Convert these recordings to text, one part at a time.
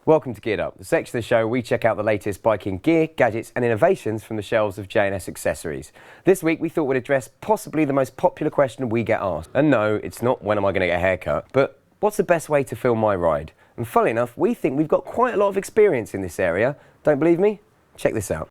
Welcome to Geared Up, the section of the show where we check out the latest biking gear, gadgets and innovations from the shelves of J&S Accessories. This week we thought we'd address possibly the most popular question we get asked. And no, it's not when am I going to get a haircut, but what's the best way to film my ride? And funnily enough, we think we've got quite a lot of experience in this area. Don't believe me? Check this out.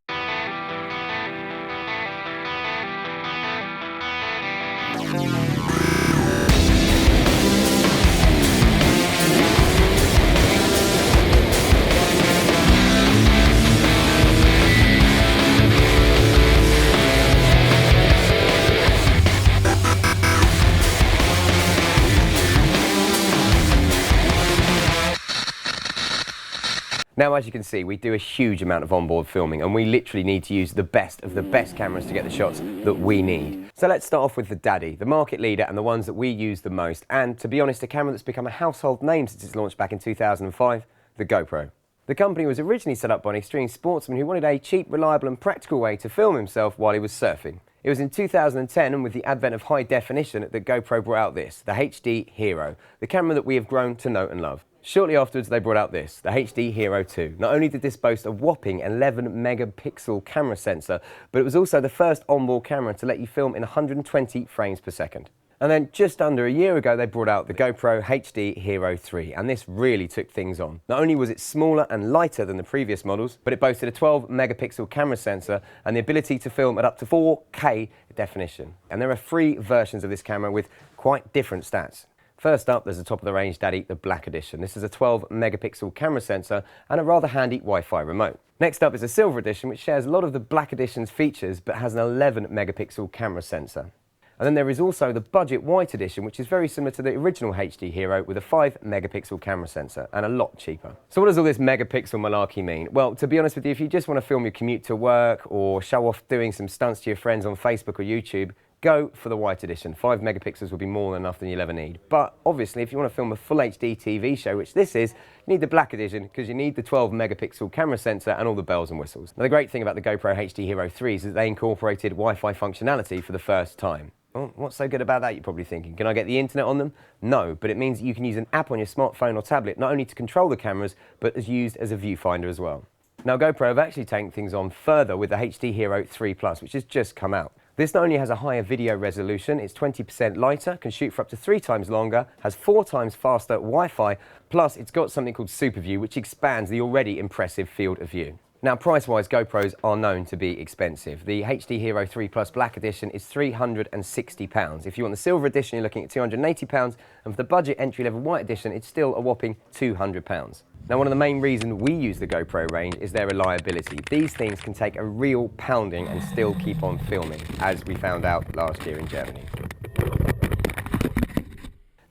Now, as you can see, we do a huge amount of onboard filming and we literally need to use the best of the best cameras to get the shots that we need. So let's start off with the Daddy, the market leader and the ones that we use the most. And to be honest, a camera that's become a household name since its launch back in 2005, the GoPro. The company was originally set up by an extreme sportsman who wanted a cheap, reliable and practical way to film himself while he was surfing. It was in 2010 and with the advent of high definition that GoPro brought out this, the HD Hero, the camera that we have grown to know and love. Shortly afterwards, they brought out this, the HD Hero 2. Not only did this boast a whopping 11 megapixel camera sensor, but it was also the first onboard camera to let you film in 120 frames per second. And then just under a year ago, they brought out the GoPro HD Hero 3, and this really took things on. Not only was it smaller and lighter than the previous models, but it boasted a 12 megapixel camera sensor and the ability to film at up to 4K definition. And there are 3 versions of this camera with quite different stats. First up, there's the top-of-the-range Daddy, the Black Edition. This is a 12 megapixel camera sensor and a rather handy Wi-Fi remote. Next up is the Silver Edition, which shares a lot of the Black Edition's features, but has an 11 megapixel camera sensor. And then there is also the Budget White Edition, which is very similar to the original HD Hero with a 5 megapixel camera sensor and a lot cheaper. So what does all this megapixel malarkey mean? Well, to be honest with you, if you just want to film your commute to work or show off doing some stunts to your friends on Facebook or YouTube, go for the White Edition. 5 megapixels will be more than enough than you'll ever need. But obviously, if you want to film a full HD TV show, which this is, you need the Black Edition because you need the 12 megapixel camera sensor and all the bells and whistles. Now, the great thing about the GoPro HD Hero 3 is that they incorporated Wi-Fi functionality for the first time. Well, what's so good about that, you're probably thinking? Can I get the internet on them? No, but it means that you can use an app on your smartphone or tablet not only to control the cameras, but as used as a viewfinder as well. Now, GoPro have actually taken things on further with the HD Hero 3 Plus, which has just come out. This not only has a higher video resolution, it's 20% lighter, can shoot for up to 3 times longer, has 4 times faster Wi-Fi, plus it's got something called Super View, which expands the already impressive field of view. Now, price-wise, GoPros are known to be expensive. The HD Hero 3 Plus Black Edition is £360. If you want the Silver Edition, you're looking at £280, and for the budget entry-level White Edition, it's still a whopping £200. Now, one of the main reasons we use the GoPro range is their reliability. These things can take a real pounding and still keep on filming, as we found out last year in Germany.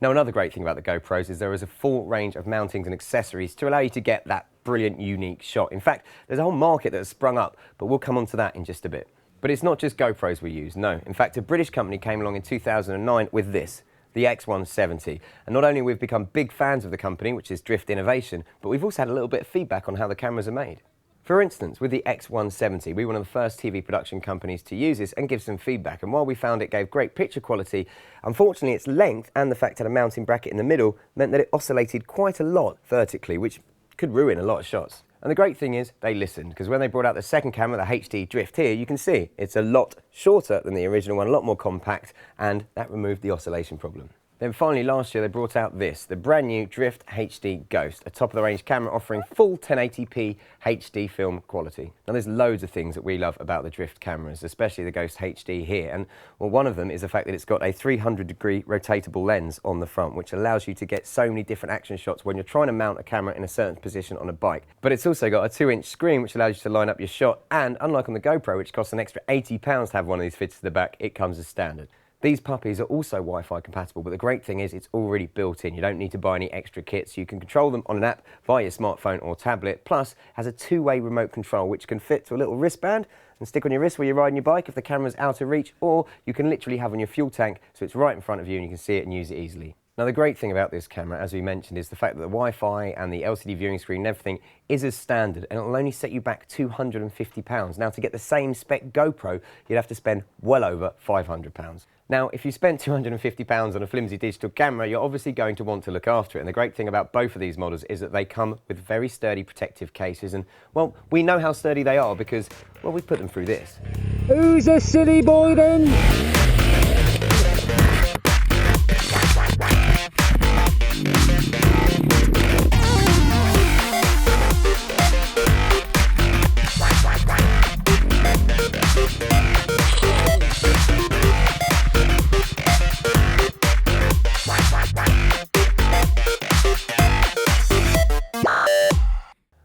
Now, another great thing about the GoPros is there is a full range of mountings and accessories to allow you to get that brilliant, unique shot. In fact, there's a whole market that has sprung up, but we'll come on to that in just a bit. But it's not just GoPros we use, no. In fact, a British company came along in 2009 with this, the X170. And not only have we become big fans of the company, which is Drift Innovation, but we've also had a little bit of feedback on how the cameras are made. For instance, with the X170, we were one of the first TV production companies to use this and give some feedback. And while we found it gave great picture quality, unfortunately its length and the fact it had a mounting bracket in the middle meant that it oscillated quite a lot vertically, which could ruin a lot of shots. And the great thing is they listened, because when they brought out the second camera, the HD Drift here, you can see it's a lot shorter than the original one, a lot more compact, and that removed the oscillation problem. Then finally last year they brought out this, the brand new Drift HD Ghost, a top-of-the-range camera offering full 1080p HD film quality. Now there's loads of things that we love about the Drift cameras, especially the Ghost HD here, and well, one of them is the fact that it's got a 300-degree rotatable lens on the front, which allows you to get so many different action shots when you're trying to mount a camera in a certain position on a bike. But it's also got a 2-inch screen which allows you to line up your shot, and unlike on the GoPro, which costs an extra £80 to have one of these fitted to the back, it comes as standard. These puppies are also Wi-Fi compatible, but the great thing is it's already built in. You don't need to buy any extra kits. You can control them on an app via your smartphone or tablet, plus has a 2-way remote control which can fit to a little wristband and stick on your wrist while you're riding your bike if the camera's out of reach, or you can literally have on your fuel tank so it's right in front of you and you can see it and use it easily. Now, the great thing about this camera, as we mentioned, is the fact that the Wi-Fi and the LCD viewing screen and everything is as standard, and it'll only set you back £250. Now, to get the same spec GoPro, you'd have to spend well over £500. Now, if you spent £250 on a flimsy digital camera, you're obviously going to want to look after it. And the great thing about both of these models is that they come with very sturdy protective cases. And, well, we know how sturdy they are because, well, we put them through this. Who's a silly boy then?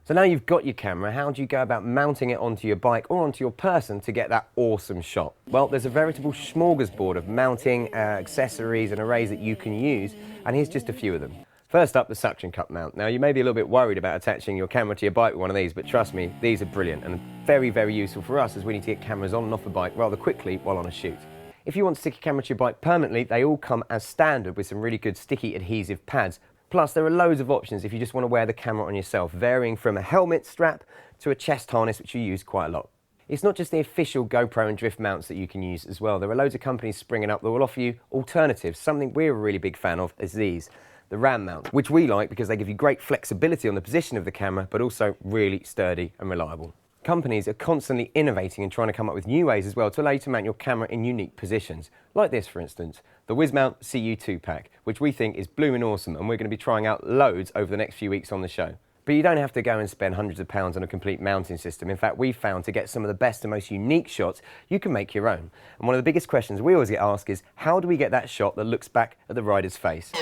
So now you've got your camera, how do you go about mounting it onto your bike or onto your person to get that awesome shot? Well, there's a veritable smorgasbord of mounting accessories and arrays that you can use, and here's just a few of them. First up, the suction cup mount. Now, you may be a little bit worried about attaching your camera to your bike with one of these, but trust me, these are brilliant and very, very useful for us as we need to get cameras on and off a bike rather quickly while on a shoot. If you want to stick a camera to your bike permanently, they all come as standard with some really good sticky adhesive pads. Plus, there are loads of options if you just want to wear the camera on yourself, varying from a helmet strap to a chest harness, which you use quite a lot. It's not just the official GoPro and drift mounts that you can use as well. There are loads of companies springing up that will offer you alternatives. Something we're a really big fan of is these, the RAM mount, which we like because they give you great flexibility on the position of the camera, but also really sturdy and reliable. Companies are constantly innovating and trying to come up with new ways as well to allow you to mount your camera in unique positions. Like this, for instance, the WizMount CU2 pack, which we think is blooming awesome, and we're going to be trying out loads over the next few weeks on the show. But you don't have to go and spend hundreds of pounds on a complete mounting system. In fact, we've found to get some of the best and most unique shots, you can make your own. And one of the biggest questions we always get asked is, how do we get that shot that looks back at the rider's face?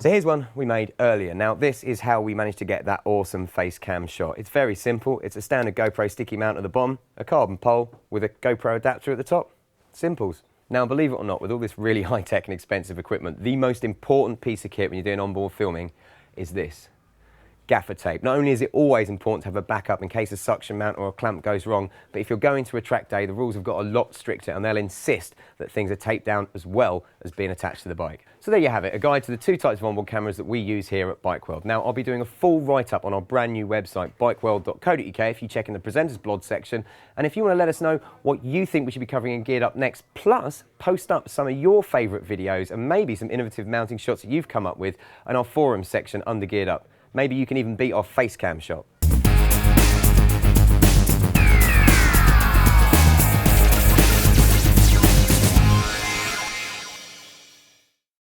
So here's one we made earlier. Now, this is how we managed to get that awesome face cam shot. It's very simple. It's a standard GoPro sticky mount at the bottom, a carbon pole with a GoPro adapter at the top. Simples. Now, believe it or not, with all this really high-tech and expensive equipment, the most important piece of kit when you're doing onboard filming is this. Gaffer tape. Not only is it always important to have a backup in case a suction mount or a clamp goes wrong, but if you're going to a track day, the rules have got a lot stricter and they'll insist that things are taped down as well as being attached to the bike. So there you have it, a guide to the two types of onboard cameras that we use here at Bike World. Now, I'll be doing a full write-up on our brand new website, bikeworld.co.uk, if you check in the presenters blog section. And if you want to let us know what you think we should be covering in Geared Up next, plus post up some of your favourite videos and maybe some innovative mounting shots that you've come up with in our forum section under Geared Up. Maybe you can even beat our face cam shot.